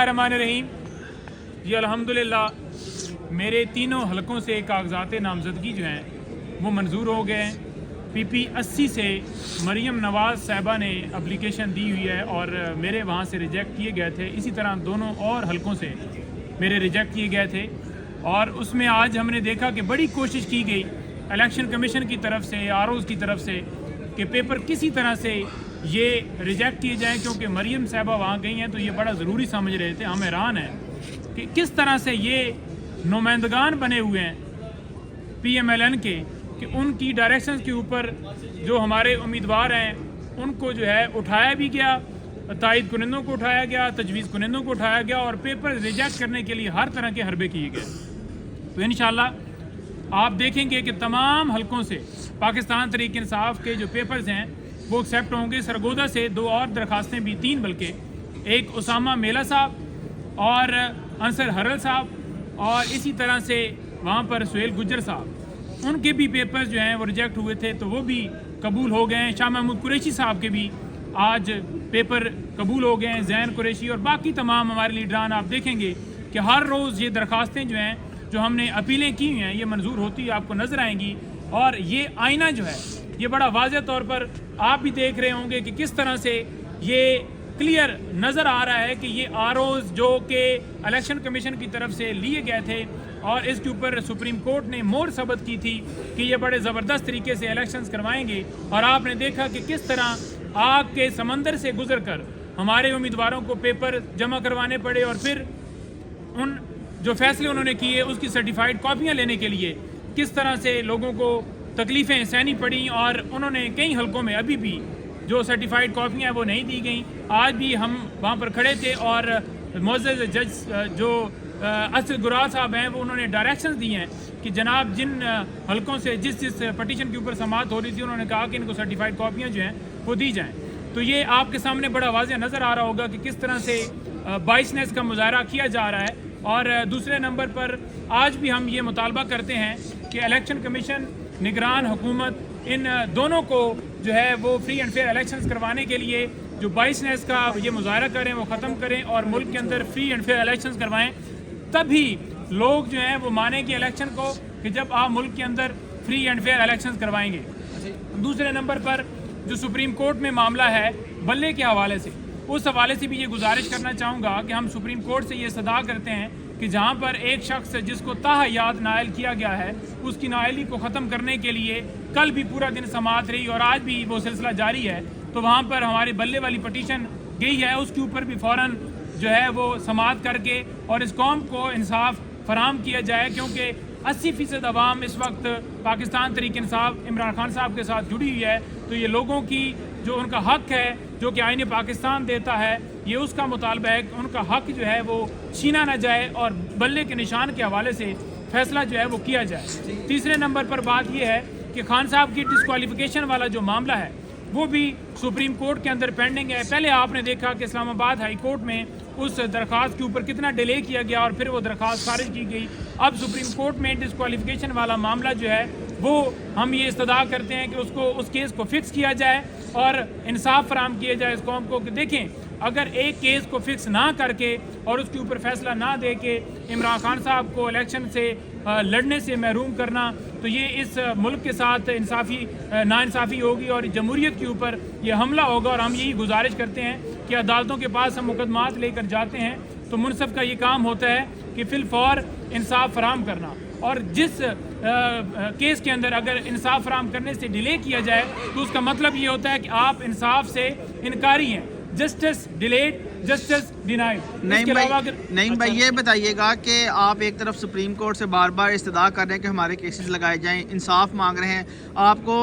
الرحمن الرحیم جی الحمدللہ میرے تینوں حلقوں سے کاغذات نامزدگی جو ہیں وہ منظور ہو گئے ہیں۔ پی پی 80 سے مریم نواز صاحبہ نے اپلیکیشن دی ہوئی ہے اور میرے وہاں سے ریجیکٹ کیے گئے تھے، اسی طرح دونوں اور حلقوں سے میرے ریجیکٹ کیے گئے تھے، اور اس میں آج ہم نے دیکھا کہ بڑی کوشش کی گئی الیکشن کمیشن کی طرف سے، آر اوز کی طرف سے، کہ پیپر کسی طرح سے یہ ریجیکٹ کیے جائیں، کیونکہ مریم صاحبہ وہاں گئی ہیں تو یہ بڑا ضروری سمجھ رہے تھے۔ ہم حیران ہیں کہ کس طرح سے یہ نمائندگان بنے ہوئے ہیں پی ایم ایل این کے، کہ ان کی ڈائریکشنز کے اوپر جو ہمارے امیدوار ہیں ان کو جو ہے اٹھایا بھی گیا، تائید کنندوں کو اٹھایا گیا، تجویز کنندوں کو اٹھایا گیا، اور پیپر ریجیکٹ کرنے کے لیے ہر طرح کے حربے کیے گئے۔ تو انشاءاللہ آپ دیکھیں گے کہ تمام حلقوں سے پاکستان تحریک انصاف کے جو پیپرز ہیں وہ ایکسیپٹ ہوں گے۔ سرگودا سے 2 اور درخواستیں بھی، 3 بلکہ، ایک اسامہ میلا صاحب اور انصر حرل صاحب، اور اسی طرح سے وہاں پر سہیل گجر صاحب، ان کے بھی پیپرز جو ہیں وہ ریجیکٹ ہوئے تھے تو وہ بھی قبول ہو گئے ہیں۔ شاہ محمود قریشی صاحب کے بھی آج پیپر قبول ہو گئے ہیں، زین قریشی اور باقی تمام ہمارے لیڈران۔ آپ دیکھیں گے کہ ہر روز یہ درخواستیں جو ہیں، جو ہم نے اپیلیں کی ہوئی ہیں، یہ منظور ہوتی آپ کو نظر آئیں گی، اور یہ آئینہ جو ہے یہ بڑا واضح طور پر آپ بھی دیکھ رہے ہوں گے کہ کس طرح سے یہ کلیئر نظر آ رہا ہے کہ یہ آر اوز جو کہ الیکشن کمیشن کی طرف سے لیے گئے تھے، اور اس کے اوپر سپریم کورٹ نے مہر ثبت کی تھی کہ یہ بڑے زبردست طریقے سے الیکشنز کروائیں گے، اور آپ نے دیکھا کہ کس طرح آگ کے سمندر سے گزر کر ہمارے امیدواروں کو پیپر جمع کروانے پڑے، اور پھر ان جو فیصلے انہوں نے کیے اس کی سرٹیفائیڈ کاپیاں لینے کے لیے کس طرح سے لوگوں کو تکلیفیں سہنی پڑیں، اور انہوں نے کئی حلقوں میں ابھی بھی جو سرٹیفائیڈ کاپیاں ہیں وہ نہیں دی گئیں۔ آج بھی ہم وہاں پر کھڑے تھے اور معزز جج جو اسد گرال صاحب ہیں وہ انہوں نے ڈائریکشنز دی ہیں کہ جناب جن حلقوں سے جس پٹیشن کے اوپر سماعت ہو رہی تھی، انہوں نے کہا کہ ان کو سرٹیفائیڈ کاپیاں جو ہیں وہ دی جائیں۔ تو یہ آپ کے سامنے بڑا واضح نظر آ رہا ہوگا کہ کس طرح سے بائسنس کا مظاہرہ کیا جا رہا ہے۔ اور دوسرے نمبر پر آج بھی ہم یہ مطالبہ کرتے ہیں کہ الیکشن کمیشن، نگران حکومت، ان دونوں کو جو ہے وہ فری اینڈ فیئر الیکشنز کروانے کے لیے جو بائسنس کا یہ مظاہرہ کریں وہ ختم کریں، اور ملک کے اندر فری اینڈ فیئر الیکشنز کروائیں۔ تبھی لوگ جو ہیں وہ مانیں گے الیکشن کو، کہ جب آپ ملک کے اندر فری اینڈ فیئر الیکشنز کروائیں گے۔ دوسرے نمبر پر جو سپریم کورٹ میں معاملہ ہے بلے کے حوالے سے، اس حوالے سے بھی یہ گزارش کرنا چاہوں گا کہ ہم سپریم کورٹ سے یہ صدا کرتے ہیں کہ جہاں پر ایک شخص جس کو تاحیات نائل کیا گیا ہے اس کی نائلی کو ختم کرنے کے لیے کل بھی پورا دن سماعت رہی اور آج بھی وہ سلسلہ جاری ہے، تو وہاں پر ہماری بلے والی پٹیشن گئی ہے، اس کے اوپر بھی فوراً جو ہے وہ سماعت کر کے اور اس قوم کو انصاف فراہم کیا جائے، کیونکہ 80% عوام اس وقت پاکستان تحریک انصاف عمران خان صاحب کے ساتھ جڑی ہوئی ہے۔ تو یہ لوگوں کی جو ان کا حق ہے جو کہ آئین پاکستان دیتا ہے، یہ اس کا مطالبہ ہے کہ ان کا حق جو ہے وہ چھینا نہ جائے اور بلے کے نشان کے حوالے سے فیصلہ جو ہے وہ کیا جائے۔ تیسرے نمبر پر بات یہ ہے کہ خان صاحب کی ڈسکوالیفیکیشن والا جو معاملہ ہے وہ بھی سپریم کورٹ کے اندر پینڈنگ ہے۔ پہلے آپ نے دیکھا کہ اسلام آباد ہائی کورٹ میں اس درخواست کے اوپر کتنا ڈیلے کیا گیا اور پھر وہ درخواست خارج کی گئی۔ اب سپریم کورٹ میں ڈسکوالیفیکیشن والا معاملہ جو ہے وہ ہم یہ استدعا کرتے ہیں کہ اس کیس کو فکس کیا جائے اور انصاف فراہم کیا جائے اس قوم کو، کہ دیکھیں اگر ایک کیس کو فکس نہ کر کے اور اس کے اوپر فیصلہ نہ دے کے عمران خان صاحب کو الیکشن سے لڑنے سے محروم کرنا، تو یہ اس ملک کے ساتھ ناانصافی ہوگی اور جمہوریت کے اوپر یہ حملہ ہوگا۔ اور ہم یہی گزارش کرتے ہیں کہ عدالتوں کے پاس ہم مقدمات لے کر جاتے ہیں تو منصف کا یہ کام ہوتا ہے کہ فی الفور انصاف فراہم کرنا، اور جس کیس کے اندر اگر انصاف فراہم کرنے سے ڈیلے کیا جائے تو اس کا مطلب یہ ہوتا ہے کہ آپ انصاف سے انکاری ہیں۔ Justice delayed, justice denied. نہیں بھائی، یہ بتائیے گا کہ آپ ایک طرف سپریم کورٹ سے بار بار استدعا کر رہے ہیں کہ ہمارے کیسز لگائے جائیں، انصاف مانگ رہے ہیں، آپ کو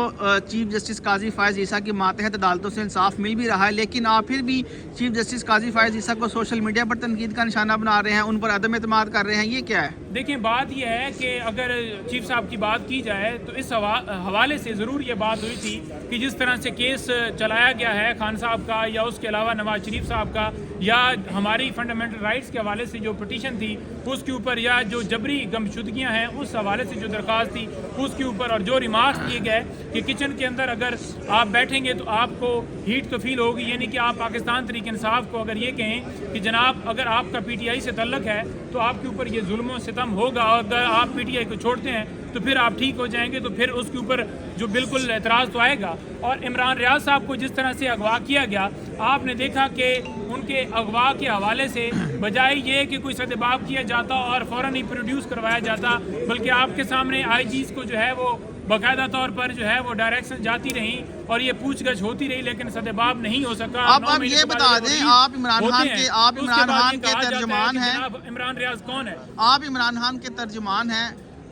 چیف جسٹس قاضی فائز عیسیٰ کی ماتحت عدالتوں سے انصاف مل بھی رہا ہے، لیکن آپ پھر بھی چیف جسٹس قاضی فائز عیسیٰ کو سوشل میڈیا پر تنقید کا نشانہ بنا رہے ہیں، ان پر عدم اعتماد کر رہے ہیں، یہ کیا ہے؟ دیکھیں بات یہ ہے کہ اگر چیف صاحب کی بات کی جائے تو اس حوالے سے ضرور یہ بات ہوئی تھی کہ جس طرح سے کیس چلایا گیا ہے خان صاحب کا یا اس کے علاوہ نواز شریف صاحب کا، یا ہماری فنڈامنٹل رائٹس کے حوالے سے جو پٹیشن تھی اس کے اوپر، یا جو جبری گمشدگیاں ہیں اس حوالے سے جو درخواست تھی اس کے اوپر، اور جو ریمارکس دیے گئے کہ کچن کے اندر اگر آپ بیٹھیں گے تو آپ کو ہیٹ تو فیل ہوگی، یعنی کہ آپ پاکستان تحریک انصاف کو اگر یہ کہیں کہ جناب اگر آپ کا پی ٹی آئی سے تعلق ہے تو آپ کے اوپر یہ ظلم و ستم ہوگا، اور اگر آپ پی ٹی آئی کو چھوڑتے ہیں تو پھر آپ ٹھیک ہو جائیں گے، تو پھر اس کے اوپر جو بالکل اعتراض تو آئے گا۔ اور عمران ریاض صاحب کو جس طرح سے اغوا کیا گیا، آپ نے دیکھا کہ ان کے اغوا کے حوالے سے بجائے یہ کہ کوئی سدباب کیا جاتا اور فوراً ہی پروڈیوس کروایا جاتا، بلکہ آپ کے سامنے آئی جیز کو جو ہے وہ باقاعدہ طور پر جو ہے وہ ڈائریکشن جاتی رہی اور یہ پوچھ گچھ ہوتی رہی، لیکن سدباب نہیں ہو سکا۔ اب یہ بتا دیں، آپ عمران خان کے ترجمان ہیں، عمران ریاض کون ہے؟ آپ عمران خان کے ترجمان ہیں،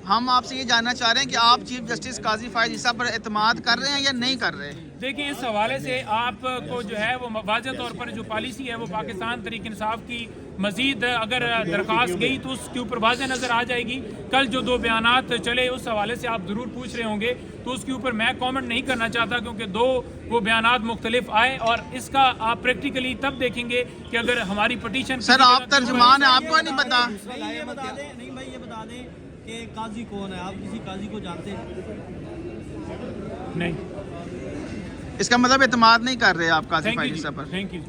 ہم آپ سے یہ جاننا چاہ رہے ہیں کہ آپ چیف جسٹس قاضی فائز عیسیٰ پر اعتماد کر رہے ہیں یا نہیں کر رہے؟ دیکھیں اس حوالے سے آپ کو جو ہے وہ واضح طور پر جو پالیسی ہے وہ پاکستان تحریک انصاف کی مزید اگر درخواست گئی تو اس کے اوپر واضح نظر آ جائے گی۔ کل جو 2 بیانات چلے اس حوالے سے آپ ضرور پوچھ رہے ہوں گے، تو اس کے اوپر میں کامنٹ نہیں کرنا چاہتا کیونکہ 2 وہ بیانات مختلف آئے، اور اس کا آپ پریکٹیکلی تب دیکھیں گے کہ اگر ہماری پٹیشن سر آپ ترجمان ہیں، آپ کو نہیں پتا؟ نہیں بھائی یہ بتا دیں کہ قاضی کون ہے، آپ کسی قاضی کو جانتے ہیں؟ نہیں۔ اس کا مطلب اعتماد نہیں کر رہے آپ قاضی thank Faez you Isa per? Thank you.